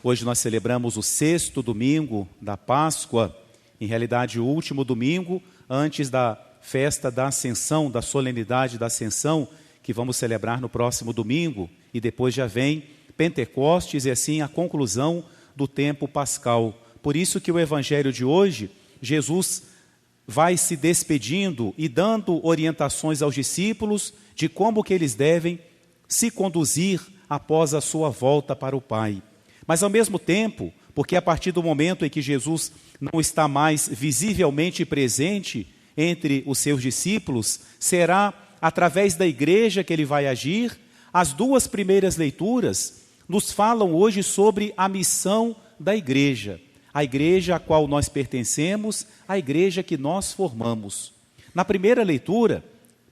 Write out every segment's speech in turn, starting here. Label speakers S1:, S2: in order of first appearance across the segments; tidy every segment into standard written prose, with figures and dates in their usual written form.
S1: Hoje nós celebramos o 6º domingo da Páscoa, em realidade o último domingo antes da festa da Ascensão, da solenidade da Ascensão, que vamos celebrar no próximo domingo, e depois já vem Pentecostes e assim a conclusão do tempo pascal. Por isso que o evangelho de hoje, Jesus vai se despedindo e dando orientações aos discípulos de como que eles devem se conduzir após a sua volta para o Pai. Mas ao mesmo tempo, porque a partir do momento em que Jesus não está mais visivelmente presente entre os seus discípulos, será através da igreja que ele vai agir. As duas primeiras leituras nos falam hoje sobre a missão da igreja. A igreja a qual nós pertencemos, a igreja que nós formamos. Na primeira leitura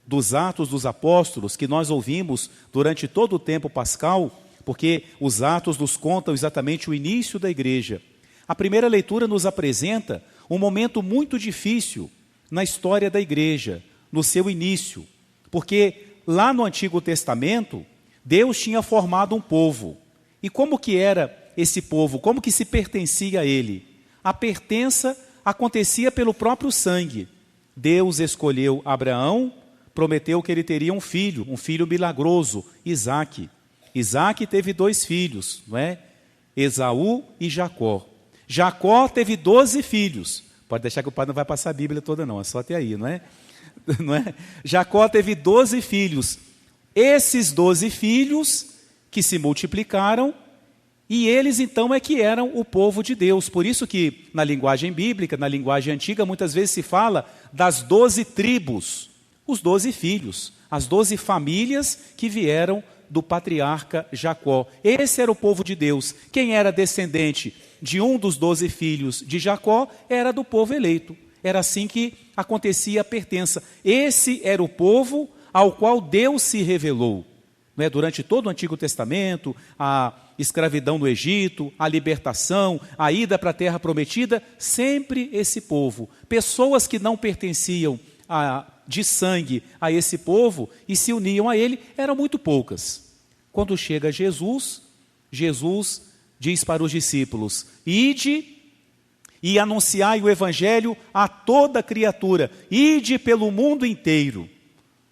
S1: dos Atos dos Apóstolos, que nós ouvimos durante todo o tempo pascal, porque os Atos nos contam exatamente o início da igreja. A primeira leitura nos apresenta um momento muito difícil na história da igreja, no seu início, porque lá no Antigo Testamento, Deus tinha formado um povo. E como que era esse povo? Como que se pertencia a ele? A pertença acontecia pelo próprio sangue. Deus escolheu Abraão, prometeu que ele teria um filho milagroso, Isaque. Isaque teve 2 filhos, não é? Esaú e Jacó. Jacó teve 12 filhos. Pode deixar que o pai não vai passar a Bíblia toda não, é só até aí, não é? Não é? Jacó teve 12 filhos. Esses 12 filhos que se multiplicaram, e eles então é que eram o povo de Deus. Por isso que na linguagem bíblica, na linguagem antiga, muitas vezes se fala das 12 tribos, os 12 filhos, as 12 famílias que vieram do patriarca Jacó. Esse era o povo de Deus. Quem era descendente de um dos 12 filhos de Jacó era do povo eleito. Era assim que acontecia a pertença. Esse era o povo ao qual Deus se revelou. Não é? Durante todo o Antigo Testamento, a escravidão no Egito, a libertação, a ida para a terra prometida, sempre esse povo. Pessoas que não pertenciam de sangue a esse povo e se uniam a ele, eram muito poucas. Quando chega Jesus, Jesus diz para os discípulos: ide e anunciai o evangelho a toda criatura, ide pelo mundo inteiro.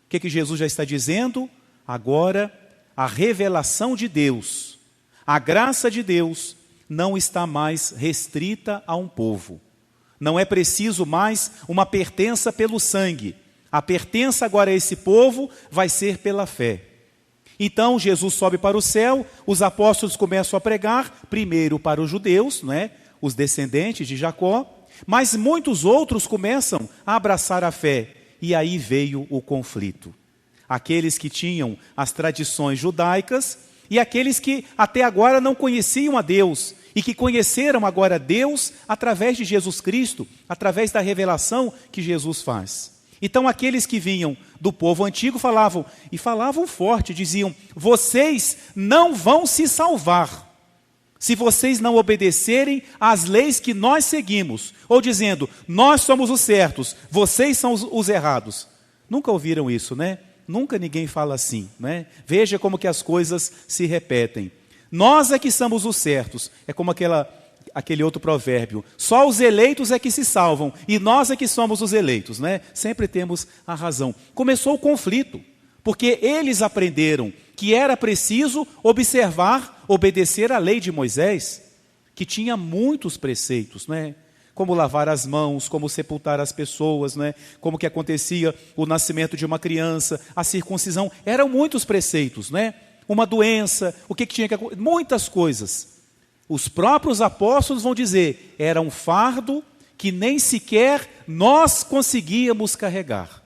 S1: O que Jesus já está dizendo? Agora, a revelação de Deus, a graça de Deus, não está mais restrita a um povo. Não é preciso mais uma pertença pelo sangue. A pertença agora a esse povo vai ser pela fé. Então Jesus sobe para o céu, os apóstolos começam a pregar, primeiro para os judeus, não é? Os descendentes de Jacó, mas muitos outros começam a abraçar a fé. E aí veio o conflito. Aqueles que tinham as tradições judaicas e aqueles que até agora não conheciam a Deus e que conheceram agora Deus através de Jesus Cristo, através da revelação que Jesus faz. Então aqueles que vinham do povo antigo falavam forte, diziam: vocês não vão se salvar se vocês não obedecerem às leis que nós seguimos, ou dizendo, nós somos os certos, vocês são os errados. Nunca ouviram isso, né? Nunca ninguém fala assim, né? Veja como que as coisas se repetem. Nós é que somos os certos. É como aquele outro provérbio. Só os eleitos é que se salvam e nós é que somos os eleitos, né? Sempre temos a razão. Começou o conflito, porque eles aprenderam que era preciso obedecer à lei de Moisés, que tinha muitos preceitos, né? Como lavar as mãos, como sepultar as pessoas, né? Como que acontecia o nascimento de uma criança, a circuncisão, eram muitos preceitos, né? Uma doença, o que tinha que acontecer, muitas coisas. Os próprios apóstolos vão dizer, era um fardo que nem sequer nós conseguíamos carregar.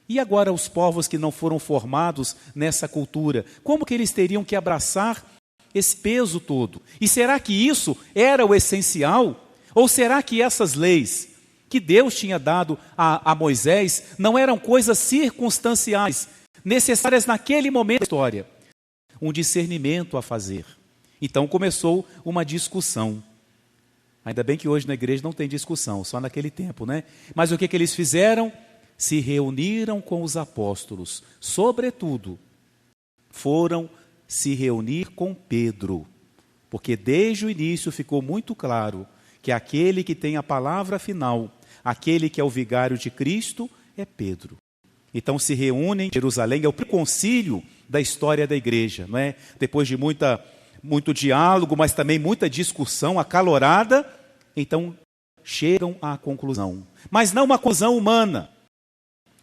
S1: E agora os povos que não foram formados nessa cultura, como que eles teriam que abraçar esse peso todo? E será que isso era o essencial? Ou será que essas leis que Deus tinha dado a Moisés não eram coisas circunstanciais, necessárias naquele momento da história? Um discernimento a fazer. Então começou uma discussão. Ainda bem que hoje na igreja não tem discussão, só naquele tempo, né? Mas o que eles fizeram? Se reuniram com os apóstolos. Sobretudo, foram se reunir com Pedro. Porque desde o início ficou muito claro que aquele que tem a palavra final, aquele que é o vigário de Cristo, é Pedro. Então se reúnem em Jerusalém, é o concílio da história da igreja, não é? Depois de muito diálogo, mas também muita discussão acalorada, então chegam à conclusão. Mas não uma conclusão humana,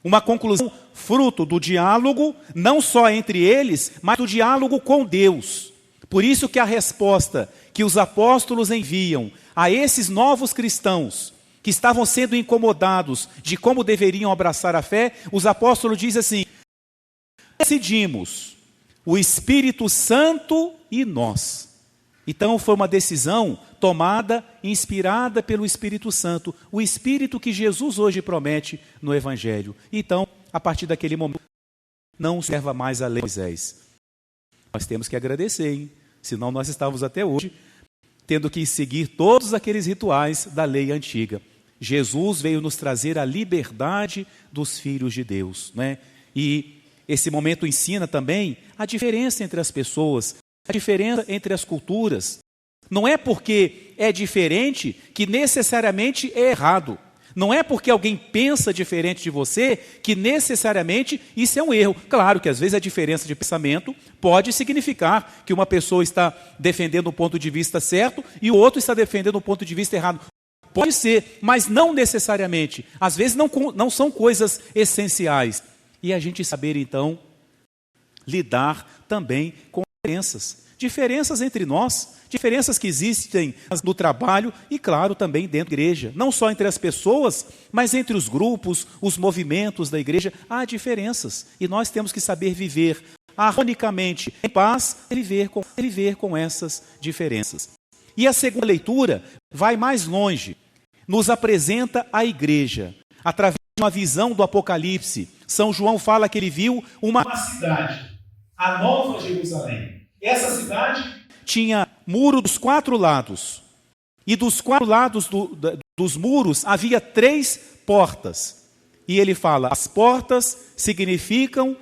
S1: uma conclusão fruto do diálogo, não só entre eles, mas do diálogo com Deus. Por isso que a resposta que os apóstolos enviam a esses novos cristãos, que estavam sendo incomodados de como deveriam abraçar a fé, os apóstolos dizem assim: decidimos, o Espírito Santo e nós. Então foi uma decisão tomada, inspirada pelo Espírito Santo, o Espírito que Jesus hoje promete no Evangelho. Então, a partir daquele momento, não serva mais a lei de Moisés. Nós temos que agradecer, hein? Senão nós estávamos até hoje tendo que seguir todos aqueles rituais da lei antiga. Jesus veio nos trazer a liberdade dos filhos de Deus, né? E esse momento ensina também a diferença entre as pessoas, a diferença entre as culturas. Não é porque é diferente que necessariamente é errado. Não é porque alguém pensa diferente de você que necessariamente isso é um erro. Claro que às vezes a diferença de pensamento pode significar que uma pessoa está defendendo um ponto de vista certo e o outro está defendendo um ponto de vista errado. Pode ser, mas não necessariamente. Às vezes não são coisas essenciais. E a gente saber então lidar também com diferenças. Diferenças entre nós, diferenças que existem no trabalho e, claro, também dentro da igreja. Não só entre as pessoas, mas entre os grupos, os movimentos da igreja, há diferenças. E nós temos que saber viver harmonicamente, em paz, e viver com essas diferenças. E a segunda leitura vai mais longe, nos apresenta a igreja, através de uma visão do Apocalipse. São João fala que ele viu uma cidade, a Nova Jerusalém. Essa cidade tinha muro dos 4 lados. E dos 4 lados dos muros havia 3 portas. E ele fala, as portas significam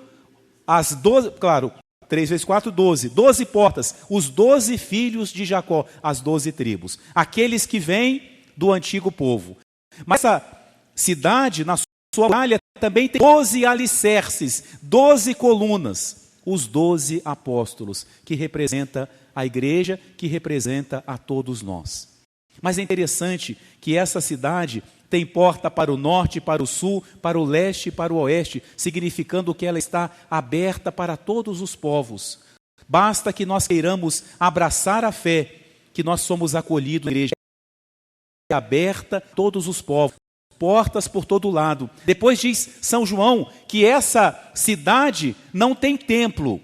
S1: as 12, claro, 3 vezes 4, 12. 12 portas, os 12 filhos de Jacó, as 12 tribos. Aqueles que vêm do antigo povo. Mas essa cidade, na sua muralha, também tem 12 alicerces, 12 colunas. Os 12 apóstolos, que representa a igreja, que representa a todos nós. Mas é interessante que essa cidade tem porta para o norte, para o sul, para o leste e para o oeste, significando que ela está aberta para todos os povos. Basta que nós queiramos abraçar a fé, que nós somos acolhidos na igreja. É aberta a todos os povos. Portas por todo lado. Depois diz São João que essa cidade não tem templo,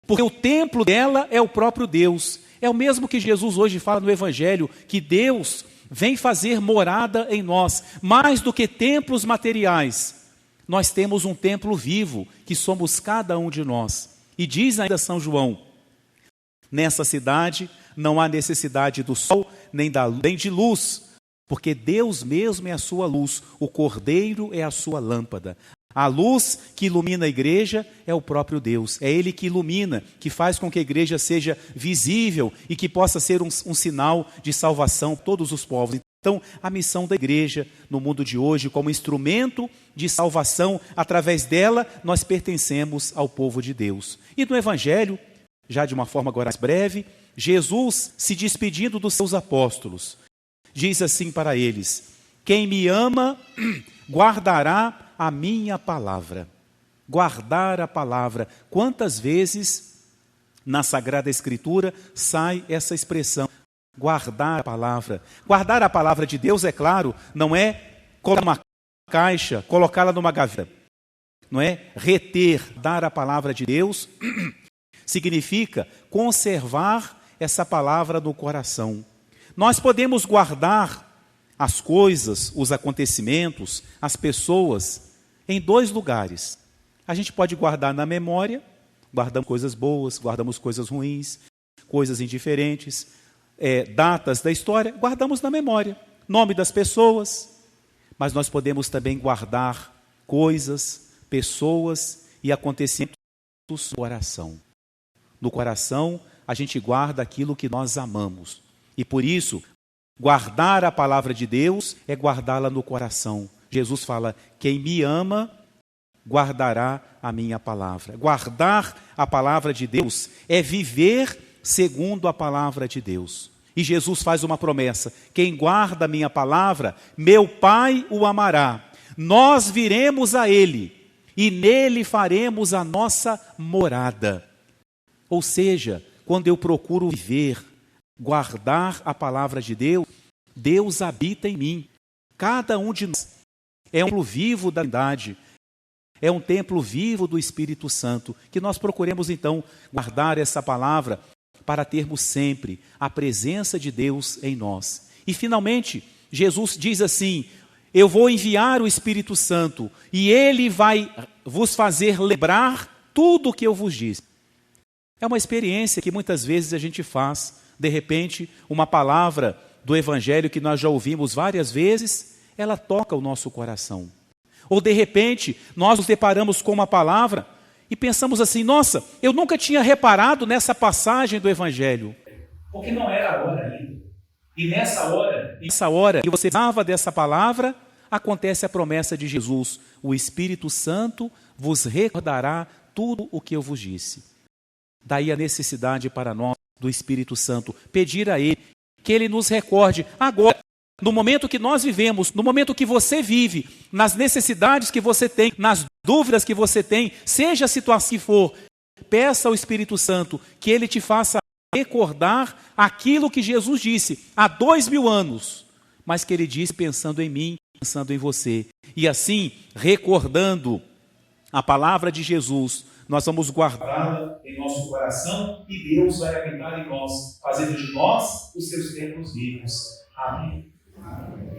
S1: porque o templo dela é o próprio Deus. É o mesmo que Jesus hoje fala no Evangelho, que Deus vem fazer morada em nós, mais do que templos materiais. Nós temos um templo vivo, que somos cada um de nós. E diz ainda São João, nessa cidade não há necessidade do sol, nem de luz, porque Deus mesmo é a sua luz, o Cordeiro é a sua lâmpada. A luz que ilumina a igreja é o próprio Deus. É Ele que ilumina, que faz com que a igreja seja visível e que possa ser um sinal de salvação para todos os povos. Então, a missão da igreja no mundo de hoje, como instrumento de salvação, através dela, nós pertencemos ao povo de Deus. E no Evangelho, já de uma forma agora mais breve, Jesus, se despedindo dos seus apóstolos, diz assim para eles: quem me ama, guardará a minha palavra. Guardar a palavra. Quantas vezes na Sagrada Escritura sai essa expressão, guardar a palavra? Guardar a palavra de Deus, é claro, não é colocar numa caixa, colocá-la numa gaveta. Não é reter, dar a palavra de Deus, significa conservar essa palavra no coração. Nós podemos guardar as coisas, os acontecimentos, as pessoas, em 2 lugares. A gente pode guardar na memória, guardamos coisas boas, guardamos coisas ruins, coisas indiferentes, datas da história, guardamos na memória, nome das pessoas, mas nós podemos também guardar coisas, pessoas e acontecimentos no coração. No coração, a gente guarda aquilo que nós amamos. E por isso, guardar a palavra de Deus é guardá-la no coração. Jesus fala: quem me ama, guardará a minha palavra. Guardar a palavra de Deus é viver segundo a palavra de Deus. E Jesus faz uma promessa: quem guarda a minha palavra, meu Pai o amará. Nós viremos a Ele e nele faremos a nossa morada. Ou seja, quando eu procuro viver, guardar a palavra de Deus, Deus habita em mim. Cada um de nós é um templo vivo da Trindade, é um templo vivo do Espírito Santo, que nós procuremos então guardar essa palavra para termos sempre a presença de Deus em nós. E finalmente, Jesus diz assim: eu vou enviar o Espírito Santo e ele vai vos fazer lembrar tudo o que eu vos disse. É uma experiência que muitas vezes a gente faz. De repente, uma palavra do Evangelho que nós já ouvimos várias vezes, ela toca o nosso coração. Ou de repente, nós nos deparamos com uma palavra e pensamos assim: nossa, eu nunca tinha reparado nessa passagem do Evangelho. Porque não era a hora ainda. E nessa hora que você precisava dessa palavra, acontece a promessa de Jesus: o Espírito Santo vos recordará tudo o que eu vos disse. Daí a necessidade para nós do Espírito Santo, pedir a Ele que Ele nos recorde agora, no momento que nós vivemos, no momento que você vive, nas necessidades que você tem, nas dúvidas que você tem, seja a situação que for, peça ao Espírito Santo que Ele te faça recordar aquilo que Jesus disse há 2000 anos, mas que Ele disse pensando em mim, pensando em você. E assim, recordando a palavra de Jesus, nós vamos guardá-la em nosso coração e Deus vai habitar em nós, fazendo de nós os seus templos vivos. Amém.